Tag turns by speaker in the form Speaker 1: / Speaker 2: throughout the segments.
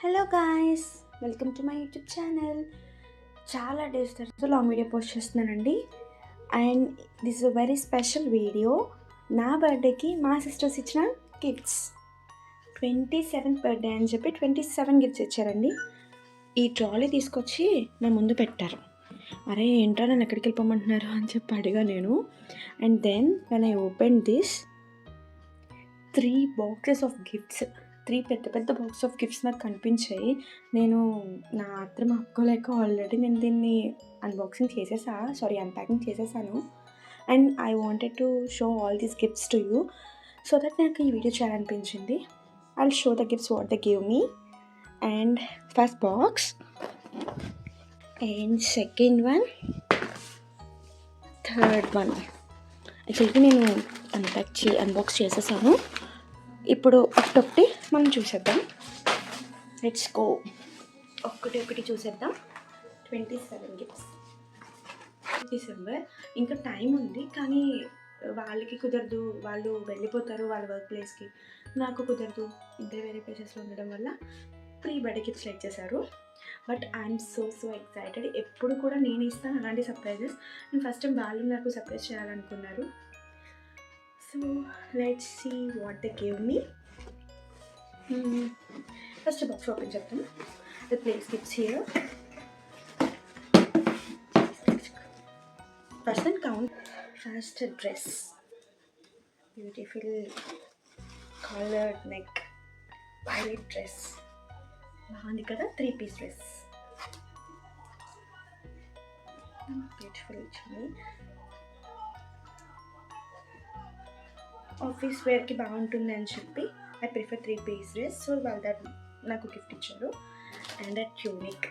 Speaker 1: Hello guys, welcome to my YouTube channel. చాలా days తర్వాత long video post చేస్తున్నానండి. And this is a very special video. నా బర్త్డేకి మా సిస్టర్స్ ఇచ్చిన గిఫ్ట్స్. 27th బర్త్డే అని చెప్పి 27 గిఫ్ట్స్ ఇచ్చారండి. ఈ ట్రాలీ తీసుకొచ్చి నా ముందు పెట్టారు. అరే ఏంట్రా నన్ను ఎక్కడికి వెళ్ళిపోమంటున్నారు అని చెప్పి అడిగా నేను. And then when I open this 3 boxes of gifts, 3 పెద్ద బాక్స్ ఆఫ్ గిఫ్ట్స్ నాకు కనిపించాయి. నేను నా ఆత్రం ఆపుకోలేక ఆల్రెడీ నేను దీన్ని అన్పాకింగ్ చేసేసాను. And I wanted to show all these gifts to you so that నాకు ఈ వీడియో చేయాలనిపించింది. I show the gifts what they give me. And first box and second one, third one. యాక్చువల్గా నేను unbox చేసేసాను. ఇప్పుడు ఒకటి మనం చూసేద్దాం. Let's go. ఒకటి చూసేద్దాం. 27 గిఫ్ట్స్. డిసెంబర్ ఇంకా టైం ఉంది, కానీ వాళ్ళకి కుదరదు, వాళ్ళు వెళ్ళిపోతారు వాళ్ళ వర్క్ ప్లేస్కి. నాకు కుదరదు, ఇద్దరు వేరే ప్లేసెస్లో ఉండడం వల్ల ప్రీ బర్త్డే గిఫ్ట్స్ సెలెక్ట్ చేశారు. But I'm so excited. ఎప్పుడు కూడా నేను ఇస్తాను అలాంటి సర్ప్రైజెస్. నేను ఫస్ట్ టైం వాళ్ళు నాకు సర్ప్రైజ్ చేయాలనుకున్నారు. So let's see what they give me. First box open చేద్దాం. The place gifts here. First and count. First dress, beautiful collared neck white dress. బాగుంది కదా, 3 పీస్ డ్రెస్. బ్యూటిఫుల్ ఇచ్చింది. Office వేర్కి బాగుంటుంది అని చెప్పి I prefer 3 piece dress. So వాళ్ళు నాకు గిఫ్ట్ ఇచ్చారు. And a tunic,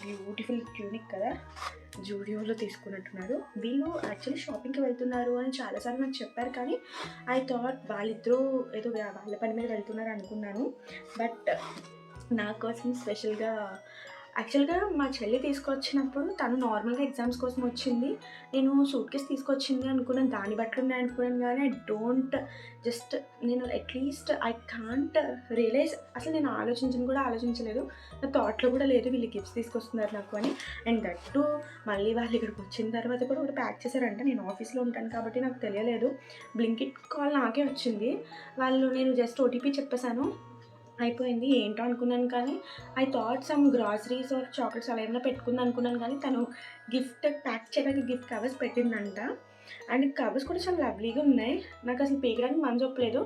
Speaker 1: beautiful tunic కదా, జూడియోలో తీసుకున్నట్టున్నారు. వీళ్ళు యాక్చువల్లీ షాపింగ్కి వెళ్తున్నారు అని చాలాసార్లు నాకు చెప్పారు, కానీ ఐ థాట్ వాళ్ళిద్దరూ ఏదో వాళ్ళ పని మీద వెళ్తున్నారు అనుకున్నాను. బట్ నా కోసం స్పెషల్గా, యాక్చువల్గా మా చెల్లి తీసుకొచ్చినప్పుడు తను నార్మల్గా ఎగ్జామ్స్ కోసం వచ్చింది. నేను సూట్ కేస్ తీసుకొచ్చింది అనుకున్నాను, దాన్ని బట్టి ఉన్నాయి అనుకున్నాను. కానీ నేను అట్లీస్ట్ ఐ కాంట్ రియలైజ్, అసలు నేను ఆలోచించలేదు. నా థాట్లో కూడా లేదు వీళ్ళు గిఫ్ట్స్ తీసుకొస్తున్నారు నాకు అని. అండ్ దట్టు మళ్ళీ వాళ్ళు ఇక్కడికి వచ్చిన తర్వాత కూడా ఒకటి ప్యాక్ చేశారంటే, నేను ఆఫీస్లో ఉంటాను కాబట్టి నాకు తెలియలేదు. బ్లింకిట్ కాల్ నాకే వచ్చింది. నేను జస్ట్ ఓటీపీ చెప్పేశాను, అయిపోయింది. ఏంటో అనుకున్నాను, కానీ I thought some groceries or chocolates అలా ఏమైనా పెట్టుకుంది అనుకున్నాను. కానీ తను గిఫ్ట్ ప్యాక్ చేయడానికి గిఫ్ట్ కవర్స్ పెట్టిందంట. అండ్ కవర్స్ కూడా చాలా లవ్లీగా ఉన్నాయి. నాకు అసలు పీకడానికి మనసు ఒప్పలేదు.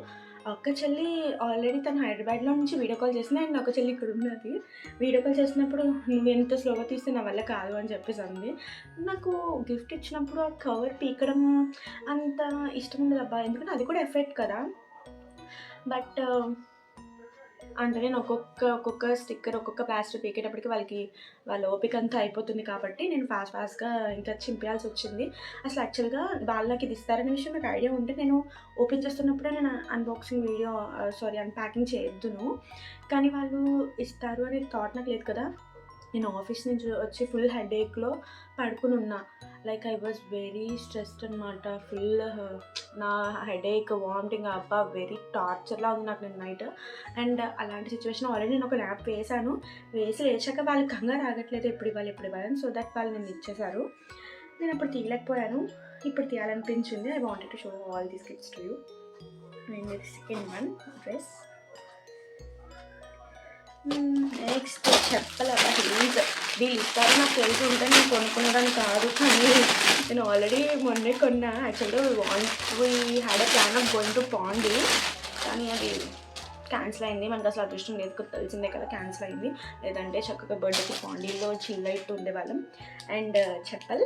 Speaker 1: ఒక్క చెల్లి ఆల్రెడీ తను హైదరాబాద్లో నుంచి వీడియో కాల్ చేసింది, అండ్ ఒక చెల్లి ఇక్కడ ఉన్నది. వీడియో కాల్ చేసినప్పుడు నువ్వు ఎంత స్లోగా తీస్తే నా వల్ల కాదు అని చెప్పేసి అంది. నాకు గిఫ్ట్ ఇచ్చినప్పుడు ఆ కవర్ పీకడం అంత ఇష్టం ఉండదు అబ్బా, ఎందుకంటే అది కూడా ఎఫెక్ట్ కదా. బట్ అంటే నేను ఒక్కొక్క స్టిక్కర్, ఒక్కొక్క ప్లాస్టర్ పీకేటప్పటికి వాళ్ళ ఓపిక అంతా అయిపోతుంది కాబట్టి నేను ఫాస్ట్గా ఇంకా చింపేయాల్సి వచ్చింది. అసలు యాక్చువల్గా వాళ్ళకి ఇది ఇస్తారనే విషయం నాకు ఐడియా ఉంటే నేను ఓపెన్ చేస్తున్నప్పుడే నేను అన్పాకింగ్ చేయొద్దును, కానీ వాళ్ళు ఇస్తారు అనే థాట్ నాకు లేదు కదా. నేను ఆఫీస్ నుంచి వచ్చి ఫుల్ హెడేక్లో పడుకుని ఉన్నా. Like I was very stressed అనమాట. ఫుల్ నా హెడేక్, వామిటింగ్ అబ్బా వెరీ టార్చర్లా ఉంది నాకు నేను నైట్. అండ్ అలాంటి సిచ్యువేషన్ ఆల్రెడీ నేను ఒక ల్యాబ్ వేసి లేచాక వాళ్ళకి కంగారు ఆగట్లేదు, ఎప్పుడు ఇవ్వాలి. సో దట్ వాళ్ళు నేను ఇచ్చేశారు. నేను అప్పుడు తీయలేకపోయాను, ఇప్పుడు తీయాలనిపించింది. I wanted to show all these gifts to you. And ఇది సెకండ్ వన్ డ్రెస్. నెక్స్ట్ చెప్పలేక హీల్స్. వీళ్ళు ఇస్తారు నాకు తెలిసి ఉంటే నేను కొనుక్కునేదాన్ని కాదు, కానీ నేను ఆల్రెడీ మొన్నే కొన్నా. యాక్చువల్గా we had a plan of going to Pondi, కానీ అది క్యాన్సిల్ అయింది. మనకు అసలు అదృష్టం లేదు, తెలిసిందే కదా, క్యాన్సిల్ అయింది. లేదంటే చక్కగా బర్త్డేకి పాండీలో చిల్ అయిట్టు ఉండేవాళ్ళం. అండ్ చెప్పల్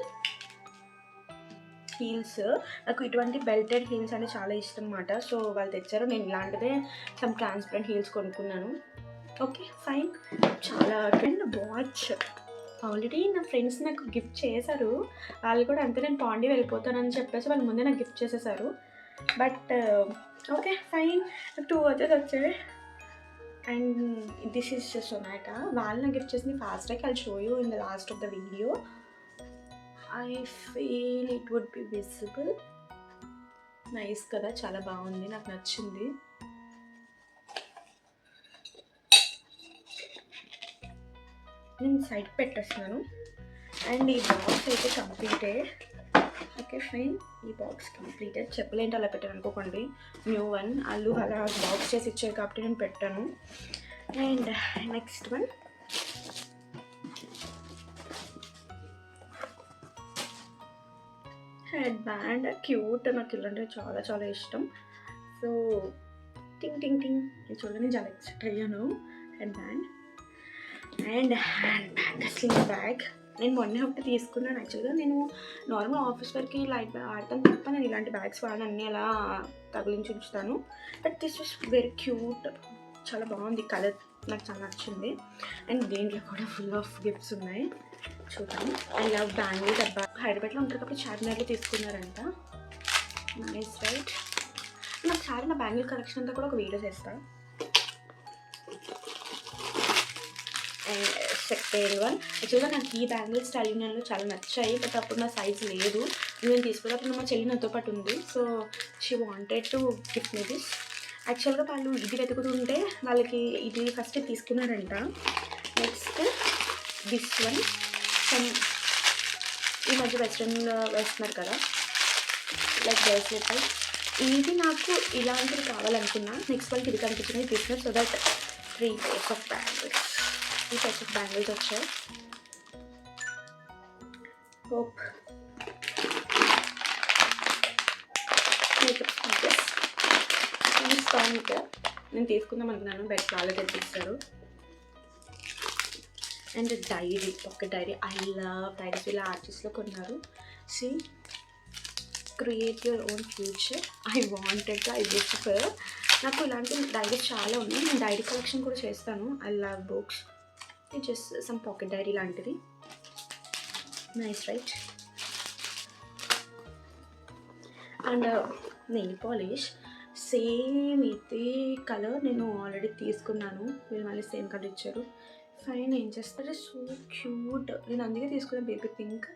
Speaker 1: హీల్స్, నాకు ఇటువంటి బెల్టెడ్ హీల్స్ అంటే చాలా ఇష్టం అన్నమాట. సో వాళ్ళు తెచ్చారు, నేను ఇలాంటిదే సమ్ ట్రాన్స్పరెంట్ హీల్స్ కొనుక్కున్నాను. Okay fine. చాలా అండ్ వాచ్ ఆల్రెడీ నా ఫ్రెండ్స్ నాకు గిఫ్ట్ చేశారు. వాళ్ళు కూడా అంతే, నేను పాండి వెళ్ళిపోతానని చెప్పేసి వాళ్ళు ముందే నాకు గిఫ్ట్ చేసేసారు. But okay fine. నాకు 2 వాచెస్ వచ్చాయి. And this is Sonata. వాళ్ళు నాకు గిఫ్ట్ చేసింది Fastrack. I'll show you in the last of the video. I feel it would be visible. Nice కదా, చాలా బాగుంది, నాకు నచ్చింది. నేను సైడ్కి పెట్టేస్తున్నాను. అండ్ ఈ బాక్స్ అయితే కంప్లీటెడ్. ఓకే ఫైన్, ఈ బాక్స్ కంప్లీటెడ్. చెప్పులేంటి అలా పెట్టాను అనుకోకండి, న్యూ వన్. వాళ్ళు అలా బాక్స్ చేసి ఇచ్చారు కాబట్టి నేను పెట్టాను. And next one head band. Cute, నాకు ఇలాంటివి చాలా చాలా ఇష్టం. సో టింగ్ టింగ్ టింగ్, ఇది చూడండి నేను చాలా ఎక్సైట్ అయ్యాను. Head band and hand bag, sling bag. నేను మొన్నే ఒకటి తీసుకున్నాను. యాక్చువల్గా నేను నార్మల్ ఆఫీస్ వరకు లైట్ బ్యాగ్ ఆడతాను తప్ప నేను ఇలాంటి బ్యాగ్స్ వాడిని అన్నీ అలా తగిలించి ఉంచుతాను. But this was very cute, చాలా బాగుంది. కలర్ నాకు చాలా నచ్చింది. అండ్ దీంట్లో కూడా ఫుల్ ఆఫ్ గిఫ్ట్స్ ఉన్నాయి, చూద్దాం. I love bangles. డబ్బా హైదరాబాద్లో ఉంటారు కాబట్టి చార్మినార్లో తీసుకున్నారంట. Nice right. నాకు చాలా నా బ్యాంగిల్ కలెక్షన్ అంతా కూడా ఒక వీడియో చేస్తాను. అండ్ సెకండ్ వన్, యాక్చువల్గా నాకు ఈ బ్యాంగిల్స్ యూనియన్లో చాలా నచ్చాయి. బట్ అప్పుడు నా సైజ్ లేదు, నేను తీసుకున్నప్పుడు మా చెల్లి నాతో పాటు ఉంది. So she wanted to gift me this. యాక్చువల్గా వాళ్ళు ఇది వెతుకుతుంటే వాళ్ళకి ఇది ఫస్ట్ తీసుకున్నారంట. నెక్స్ట్ దిస్ వన్, ఈ మధ్య వెస్ట్రన్లో వేస్తున్నారు కదా, లైక్ బ్రేస్లెట్. ఇది నాకు ఇలాంటివి కావాలనుకున్నా. నెక్స్ట్ వాళ్ళకి ఇది కనిపించింది business. So that 3 pairs of bangles, 3 pairs of bangles వచ్చాయి. Hope makeup speakers. నేను తీసుకుందాం అనుకున్నాను, బట్ చాలా తెచ్చిస్తారు. And diary, pocket diary. I love diaries. వీళ్ళ ఆర్టిస్ట్లో కొన్నారు. See, create your own future. I wanted to, I wish for. నాకు ఇలాంటి డైరీస్ చాలా ఉన్నాయి, నేను డైరీ కలెక్షన్ కూడా చేస్తాను. I love books. ఇది జస్ట్ సమ్ పాకెట్ డైరీ లాంటిది. Nice right. And nail polish same ఇదే కలర్ నేను ఆల్రెడీ తీసుకున్నాను. వీళ్ళు మళ్ళీ సేమ్ కలర్ ఇచ్చారు. ఫైన్, ఏం చేస్తారు, సో క్యూట్. నేను అందుకే తీసుకున్నాను baby pink.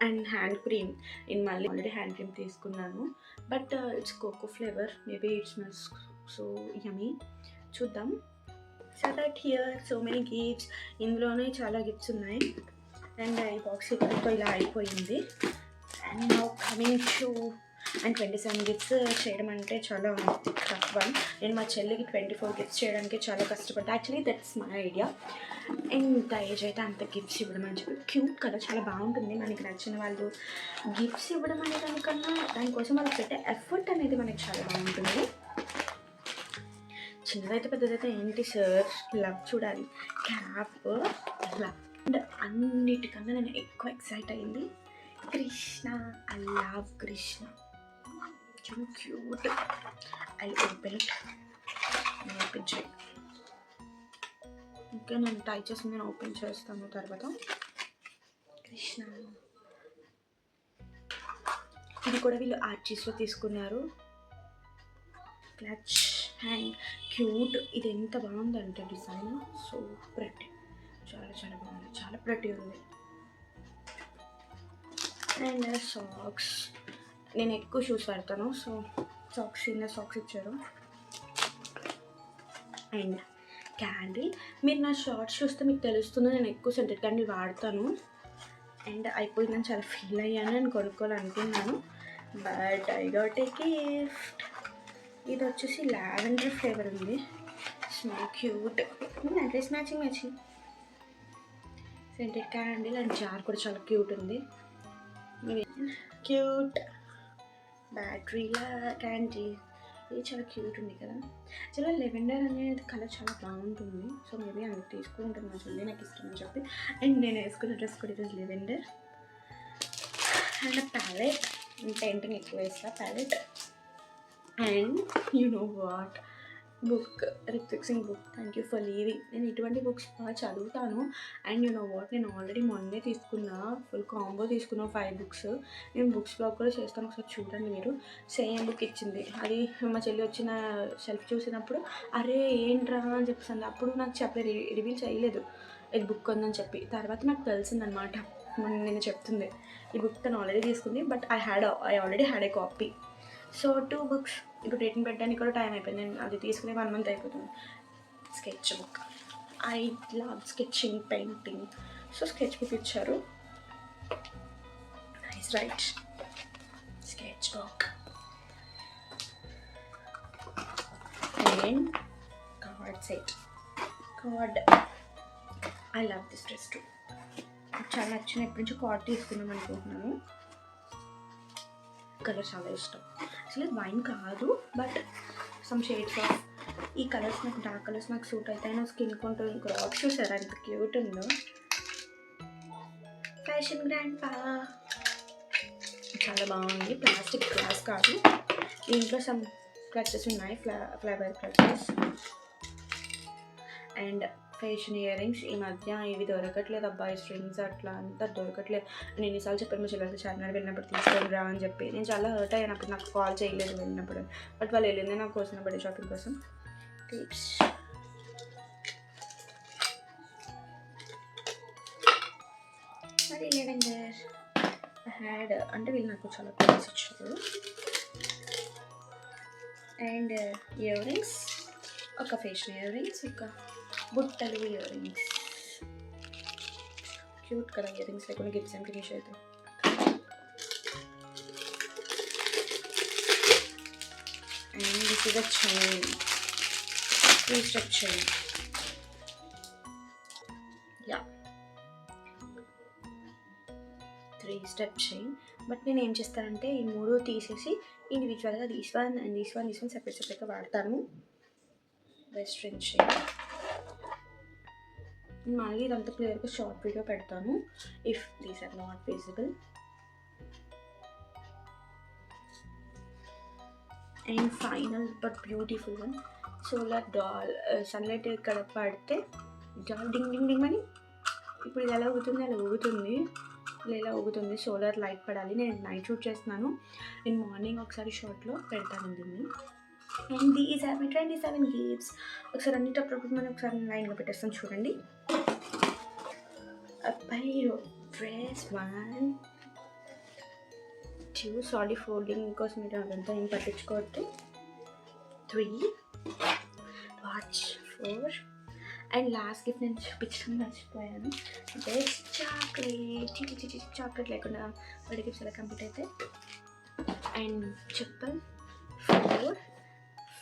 Speaker 1: And hand cream, నేను మళ్ళీ ఆల్రెడీ హ్యాండ్ క్రీమ్ తీసుకున్నాను. But it's cocoa flavour, maybe it smells so yummy. చూద్దాం. So that here so many gifts. ఇందులోనే చాలా గిఫ్ట్స్ ఉన్నాయి. అండ్ ఈ బాక్స్ ఇక్కడితో ఇలా అయిపోయింది. And now coming to, and 27 gifts చేయడం అంటే చాలా టఫ్ వన్. నేను మా చెల్లికి 24 గిఫ్ట్స్ చేయడానికి చాలా కష్టపడ్డా. Actually that's my idea. ఎంత ఏజ్ అయితే అంత గిఫ్ట్స్ ఇవ్వడం అని చెప్పి. క్యూట్ కదా, చాలా బాగుంటుంది. మనకి నచ్చిన వాళ్ళు గిఫ్ట్స్ ఇవ్వడం అనే దానికన్నా దానికోసం వాళ్ళకి పెట్టే ఎఫర్ట్ అనేది మనకి చాలా బాగుంటుంది. చిన్నదైతే పెద్దదైతే ఏంటి సార్, లవ్ చూడాలి. Cap, love. అండ్ అన్నిటికన్నా నేను ఎక్కువ ఎక్సైట్ అయ్యింది కృష్ణ. ఐ లవ్ కృష్ణ, చాలా క్యూట్. I open it. నేను ఓపెన్ చేయి. ఓకే, నేను టై చేసి నేను ఓపెన్ చేస్తాను తర్వాత. కృష్ణ, ఇది కూడా వీళ్ళు ఆర్చీస్లో తీసుకున్నారు. Clutch hand, cute. ఇది ఎంత బాగుందంటే డిజైన్, సో ప్రెటీ, చాలా చాలా బాగుంది, చాలా ప్రెటీ ఉంది. అండ్ సాక్స్, నేను ఎక్కువ షూస్ వాడతాను, సో సాక్స్, చిన్న సాక్స్ ఇచ్చారు. అండ్ క్యాండిల్, మీరు నా షార్ట్స్ చూస్తే మీకు తెలుస్తుంది నేను ఎక్కువ సెంటెడ్ క్యాండిల్ వాడతాను. అండ్ అయిపోయిందని చాలా ఫీల్ అయ్యాను, నేను కొనుక్కోవాలనుకున్నాను. But I got a gift. ఇది వచ్చేసి లావెండర్ ఫ్లేవర్ ఉంది. Smell cute. నా dress matching scented candle. And jar కూడా చాలా క్యూట్ ఉంది. క్యూట్ బ్యాటరీలా క్యాండిల్, ఇది చాలా క్యూట్ ఉంది కదా. చాలా లెవెండర్ అనేది కలర్ చాలా బాగుంటుంది. సో మేబీ అందుకు తీసుకుంటాను, మా చెల్లి నాకు ఇష్టం అని చెప్పి. అండ్ నేను వేసుకున్న డ్రెస్ కూడా ఈరోజు లెవెండర్. అండ్ ప్యాలెట్, పెయింటింగ్ ఎక్కువ వేస్తా palette. And you know what, book, Rithvik Singh book, thank you for leaving. నేను ఇటువంటి బుక్స్ బాగా చదువుతాను. అండ్ యూ నో వాట్, నేను ఆల్రెడీ మొన్నే తీసుకున్నా, ఫుల్ కాంబో తీసుకున్నా 5 books. నేను బుక్స్ బ్లాగ్ కూడా చేస్తాను, ఒకసారి చూడండి మీరు. సేమ్ బుక్ ఇచ్చింది, అది మా చెల్లి వచ్చిన షెల్ఫ్ చూసినప్పుడు అరే ఏంట్రా అని చెప్పేసి అప్పుడు నాకు చెప్పలేదు, రివీల్ చేయలేదు ఇది బుక్ ఉందని చెప్పి. తర్వాత నాకు తెలిసిందనమాట, నేను చెప్తుంది ఈ బుక్ తను ఆల్రెడీ తీసుకుంది. But I already had a copy. So 2 books. ఇప్పుడు రేటింగ్ పెట్టడానికి కూడా టైం అయిపోయింది, నేను అది తీసుకుని 1 month అయిపోతుంది. Sketch book, I love sketching, painting. So sketch book ఇచ్చారు. Nice right. Sketch book and card set. Card, I love this dress too. చాలా నచ్చిన, ఎప్పటి నుంచో కార్డ్ తీసుకుందాం అనుకుంటున్నాను. కలర్ చాలా ఇష్టం. అసలు వైన్ కాదు, బట్ సమ్ షేడ్స్ ఆఫ్ ఈ కలర్స్ నాకు, డార్క్ కలర్స్ నాకు సూట్ అవుతాయి. నా స్కిన్ కొంటుంది. క్రాప్ చూసారా ఎంత క్యూట్ ఉందో. ఫ్యాషన్ గ్రాండ్ పా చాలా బాగుంది. ప్లాస్టిక్ గ్లాస్ కాదు. దీంట్లో సమ్ క్లచెస్ ఉన్నాయి, flower clutches. And fashion ear rings. ఈ మధ్య ఇవి దొరకట్లేదు అబ్బాయి, స్ట్రింగ్స్ అట్లా అంతా దొరకట్లేదు. నేను ఎన్నిసార్లు చెప్పాను మా చెల్లెలకి చార్మినార్ వెళ్ళినప్పుడు తీసుకొని రా అని చెప్పి. నేను చాలా హర్ట్ అయినప్పుడు, నాకు కాల్ చేయలేదు వెళ్ళినప్పుడు, బట్ వాళ్ళు వెళ్ళిందే నా కోసం బర్త్డే షాపింగ్ కోసం. టిప్స్, మరి లెవెండర్ హ్యాడ్ అంటే వీళ్ళు నాకు చాలా ప్రైస్ ఇచ్చారు. అండ్ ఇయర్ రింగ్స్, ఒక ఫ్యాషన్ ఇయర్ రింగ్స్, ఒక బుట్టలు ఇయర్ రింగ్స్. క్యూట్ కదా ఇయర్ రింగ్స్, లేకుండా గిఫ్ట్స్ అని ఫినిష్ అవుతాయి. And this is a chain, 3-step chain. Yeah, 3-step chain. But నేను ఏం చేస్తానంటే ఈ 3 తీసేసి ఇండివిజువల్గా these one and these one సెపరేట్గా వాడతాను. Western chain. మళ్ళీ ఇదంతా క్లియర్గా షార్ట్ వీడియో పెడతాను if these are not visible. And final but beautiful one, solar doll. Sunlight ఇక్కడ పడితే డాల్ డింగ్ డింగ్ డింగ్ అని, ఇప్పుడు ఇది ఎలా ఊగుతుంది, అలా ఊగుతుంది, ఇలా ఊగుతుంది. సోలార్ లైట్ పడాలి. నేను నైట్ షూట్ చేస్తున్నాను. నేను మార్నింగ్ ఒకసారి షార్ట్లో పెడతాను దీన్ని. And these are my 27 gifts. ఒకసారి అన్నిటప్పుడు మనం ఒకసారి లైన్గా పెట్టేస్తాం చూడండి. అబ్బాయి డ్రెస్ 1, 2, సారీ ఫోల్డింగ్ కోసం మీరు అదంతా ఏం పట్టించుకోవద్దు. 3, వాచ్ 4, అండ్ లాస్ట్ గిఫ్ట్ నేను చూపించడం మర్చిపోయాను. Best chocolate. చాక్లెట్ లేకుండా బర్త్డే గిఫ్ట్స్ ఎలా కంప్లీట్ అయితే. అండ్ చెప్పల్ 4,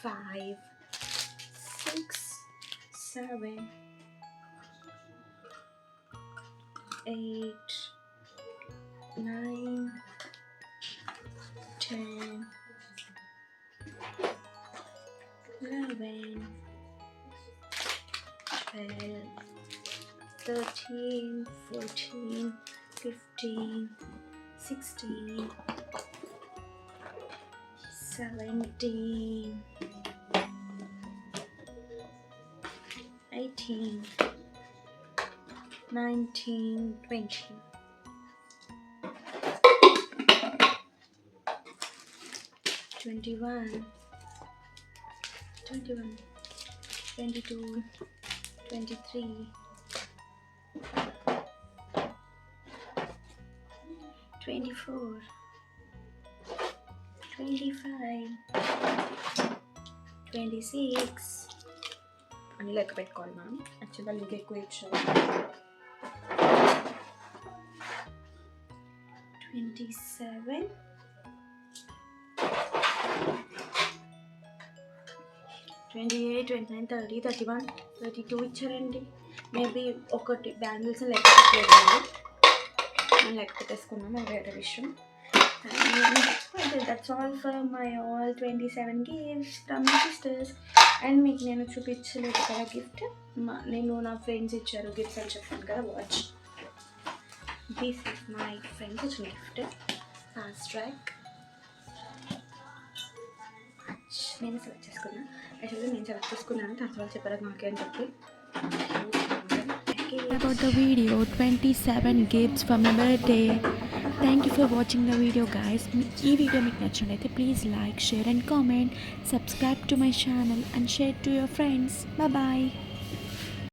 Speaker 1: 5, 6, 7, 8, 9, 10, 11, 12, 13, 14, 15, 16, 17, 18, 19, 20, 21, 22, 23, 24, 25, 26 అని లెక్క పెట్టుకోవాలి మనం. యాక్చువల్గా లింక్ ఎక్కువ ఇచ్చాము. 27, 28, 29, 30, 31, 32 ఇచ్చారండి. మేబీ ఒకటి బ్యాంగిల్స్ లెక్క పెట్టలేదు, నేను లెక్క పెట్టేసుకున్నాను, అది వేరే విషయం. That's all for my all 27 gifts from my sisters. And మీకు నేను చూపించలేదు కదా గిఫ్ట్, నేను నా ఫ్రెండ్స్ ఇచ్చారు గిఫ్ట్స్ అని చెప్పాను కదా. Watch, this is my friends ఇచ్చిన గిఫ్ట్, ఫాస్ట్ ట్రాక్. నేను సెలెక్ట్ చేసుకున్నాను. యాక్చువల్గా నేను సెలెక్ట్ చేసుకున్నాను, తర్వాత చెప్పారు నాకే అని చెప్పి.
Speaker 2: About the video 27 gifts for my birthday. Thank you for watching the video guys. Ee video meeku nachinadayite please like, share and comment. Subscribe to my channel and share to your friends. Bye bye.